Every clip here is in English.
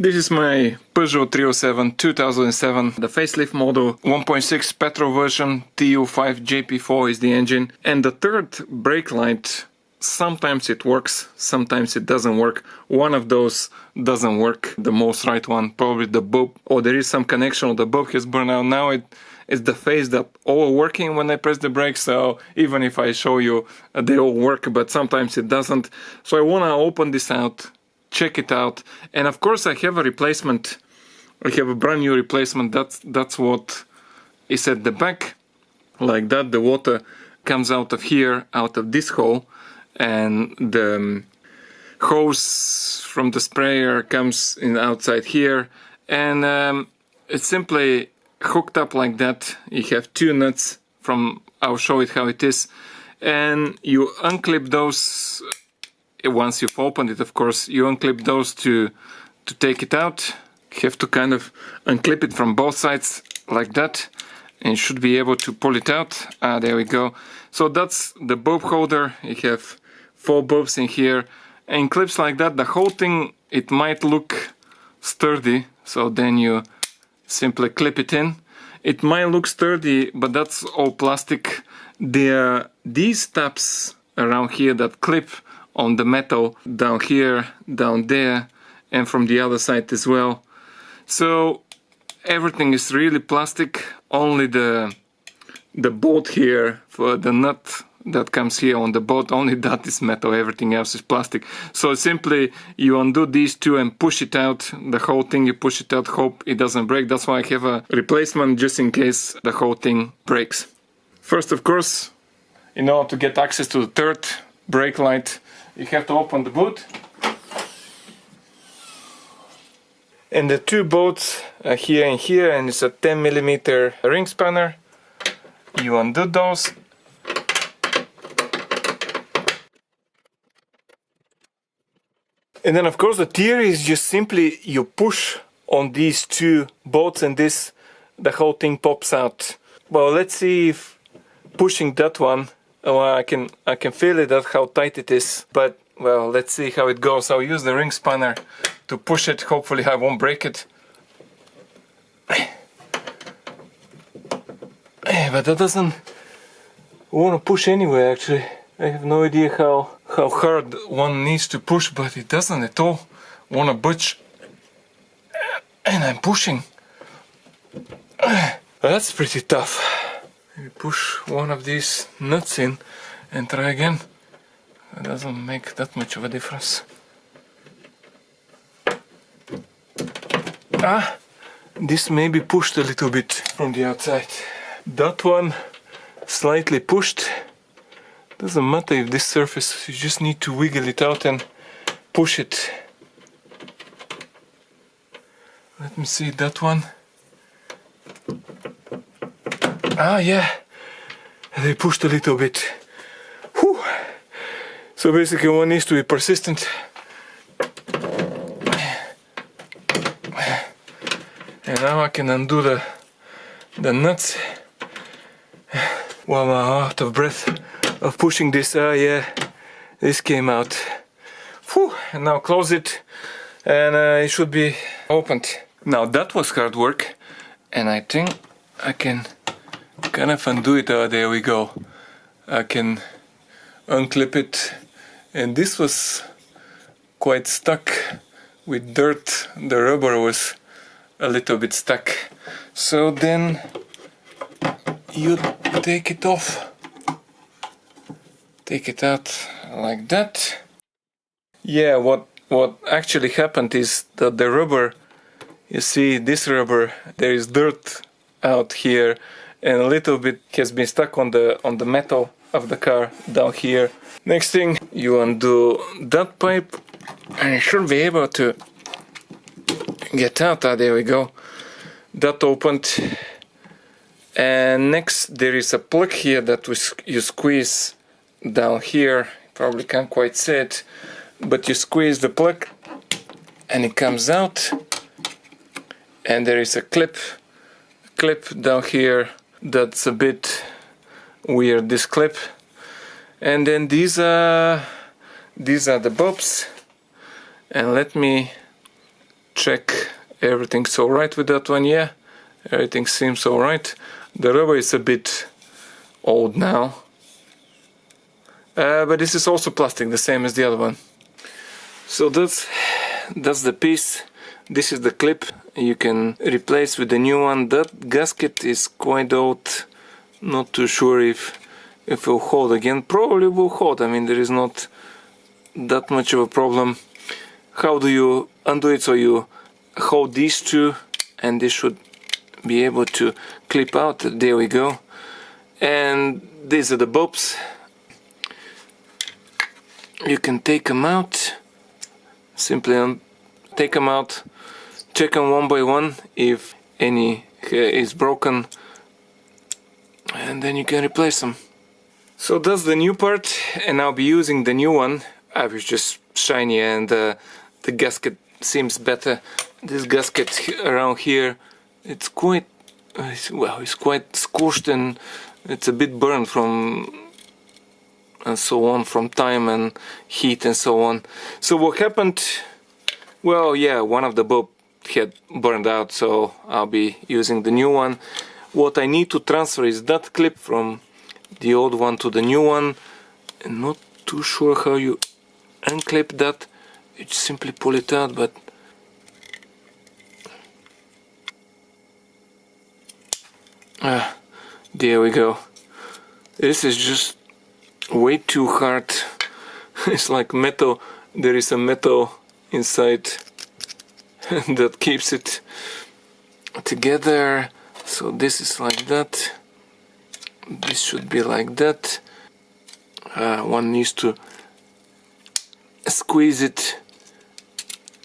This is my Peugeot 307 2007, the facelift model, 1.6 petrol version, TU5JP4 is the engine. And the third brake light, sometimes it works, sometimes it doesn't work. One of those doesn't work, the most right one, probably the bulb, or there is some connection, or the bulb has burned out. Now it's the phase that all working when I press the brake, so even if I show you, they all work, but sometimes it doesn't. So I want to open this out, check it out, and of course I have a replacement. I have a brand new replacement. That's what is at the back, like that. The water comes out of here, out of this hole, and the hose from the sprayer comes in outside here, and it's simply hooked up like that. You have two nuts from, I'll show it how it is, and you unclip those. Once you've opened it, of course, you unclip those to take it out. You have to kind of unclip it from both sides like that, and you should be able to pull it out. There we go. So that's the bulb holder. You have 4 bulbs in here, and clips like that. The whole thing, it might look sturdy, so then you simply clip it in. It might look sturdy, but that's all plastic. There are these tabs around here that clip on the metal down here, down there, and from the other side as well. So everything is really plastic. Only the bolt here for the nut that comes here on the bolt, only that is metal, everything else is plastic. So simply you undo these two and push it out, the whole thing, you push it out, hope it doesn't break. That's why I have a replacement just in case the whole thing breaks. First, of course, in order to get access to the third brake light, you have to open the boot. And the two bolts are here and here, and it's a 10mm ring spanner. You undo those. And then of course the theory is just simply you push on these two bolts and the whole thing pops out. Well, let's see if pushing that one, well, I can feel it, that how tight it is, but well, let's see how it goes. I'll use the ring spanner to push it, hopefully I won't break it. But that doesn't want to push anyway, actually. I have no idea how hard one needs to push, but it doesn't at all want to budge. And I'm pushing. That's pretty tough. Maybe push one of these nuts in and try again. It doesn't make that much of a difference. This may be pushed a little bit from the outside. That one slightly pushed. Doesn't matter if this surface, you just need to wiggle it out and push it. Let me see that one. Yeah, they pushed a little bit. Whew. So basically one needs to be persistent. And now I can undo the nuts. Well, I'm out of breath of pushing this. Yeah, this came out. Whew. And now close it, and it should be opened. Now that was hard work, and I think I can kind of undo it. There we go. I can unclip it, and this was quite stuck with dirt. The rubber was a little bit stuck. So then you take it off. Take it out like that. Yeah, what actually happened is that the rubber, you see this rubber, there is dirt out here, and a little bit has been stuck on the metal of the car down here. Next thing, you undo that pipe, and you should be able to get out. There we go. That opened. And next there is a plug here that you squeeze down here. Probably can't quite see it, but you squeeze the plug and it comes out, and there is a clip down here that's a bit weird, this clip. And then these are the bulbs, and let me check everything's alright with that one. Yeah, everything seems alright. The rubber is a bit old now, but this is also plastic, the same as the other one. So that's the piece. This is the clip you can replace with the new one. That gasket is quite old, not too sure if it will hold again. Probably will hold. I mean, there is not that much of a problem. How do you undo it? So you hold these two and this should be able to clip out. There we go. And these are the bulbs. You can take them out. Simply take them out, check them one by one if any is broken, and then you can replace them. So that's the new part, and I'll be using the new one. I was just shiny, and the gasket seems better. This gasket around here, it's quite it's quite scorched, and it's a bit burned from and so on, from time and heat and so on. So what happened? Well, yeah, one of the bulb had burned out, so I'll be using the new one. What I need to transfer is that clip from the old one to the new one, and not too sure how you unclip that. You just simply pull it out, but there we go. This is just way too hard. It's like metal. There is a metal inside that keeps it together. So this is like that. This should be like that. One needs to squeeze it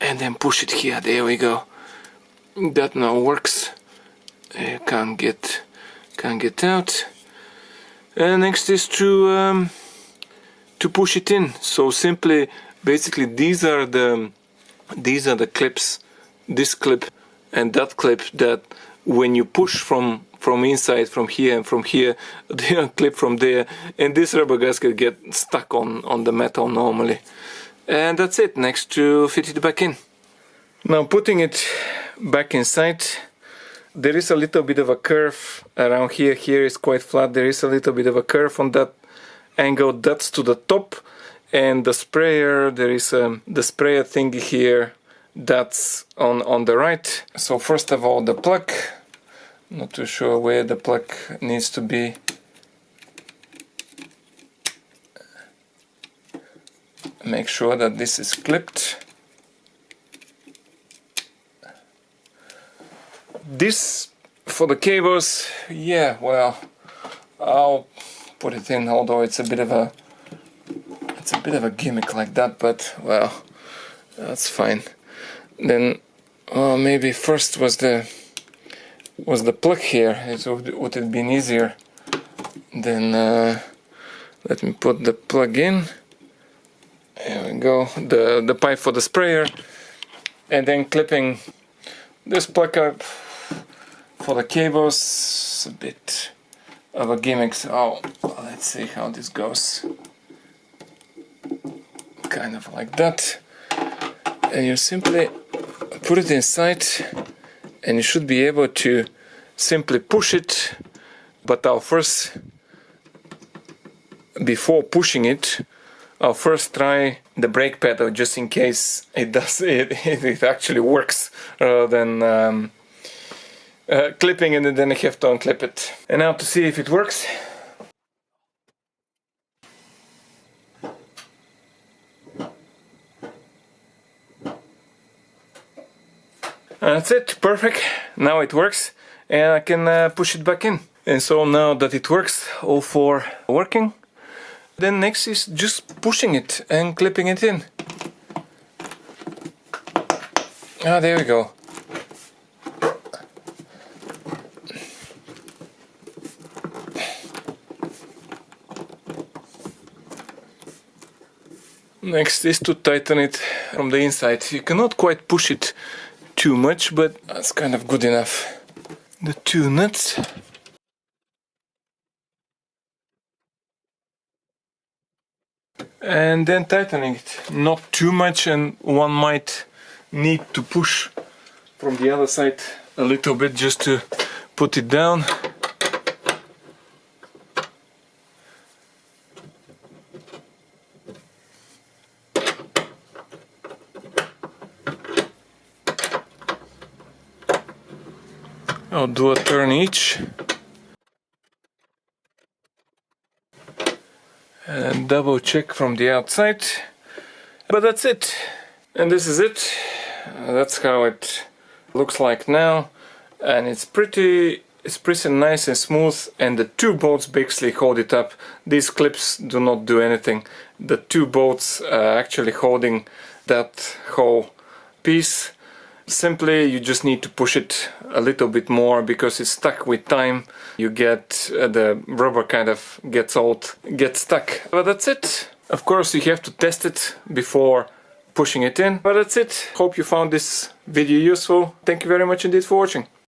and then push it here. There we go. That now works. Can't get out. Next is to push it in. So simply, basically, these are the clips. This clip and that clip, that when you push from inside, from here and from here, they unclip from there, and this rubber gasket gets stuck on the metal normally. And that's it. Next to fit it back in. Now putting it back inside. There is a little bit of a curve around here. Here is quite flat. There is a little bit of a curve on that angle. That's to the top. And the sprayer, there is the sprayer thingy here. That's on the right. So first of all, the plug. Not too sure where the plug needs to be. Make sure that this is clipped. This for the cables, yeah, well, I'll put it in, although it's a bit of a gimmick like that, but well, that's fine. Then maybe first was the plug here. It would have been easier. Then let me put the plug in. There we go. The pipe for the sprayer, and then clipping this plug up. For the cables, a bit of a gimmick. So let's see how this goes. Kind of like that. And you simply put it inside, and you should be able to simply push it. But I'll first, before pushing it, I'll first try the brake pedal, just in case it actually works, rather than clipping it and then I have to unclip it. And now to see if it works. And that's it, perfect. Now it works, and I can push it back in. And so now that it works, all four working, then next is just pushing it and clipping it in. There we go. Next is to tighten it from the inside. You cannot quite push it too much, but that's kind of good enough. The two nuts. And then tightening it. Not too much, and one might need to push from the other side a little bit just to put it down. I'll do a turn each and double check from the outside. But that's it, and this is it. That's how it looks like now, and it's pretty nice and smooth, and the two bolts basically hold it up. These clips do not do anything. The two bolts are actually holding that whole piece. Simply you just need to push it a little bit more because it's stuck with time. You get the rubber kind of gets stuck. But that's it. Of course you have to test it before pushing it in. But that's it. Hope you found this video useful. Thank you very much indeed for watching.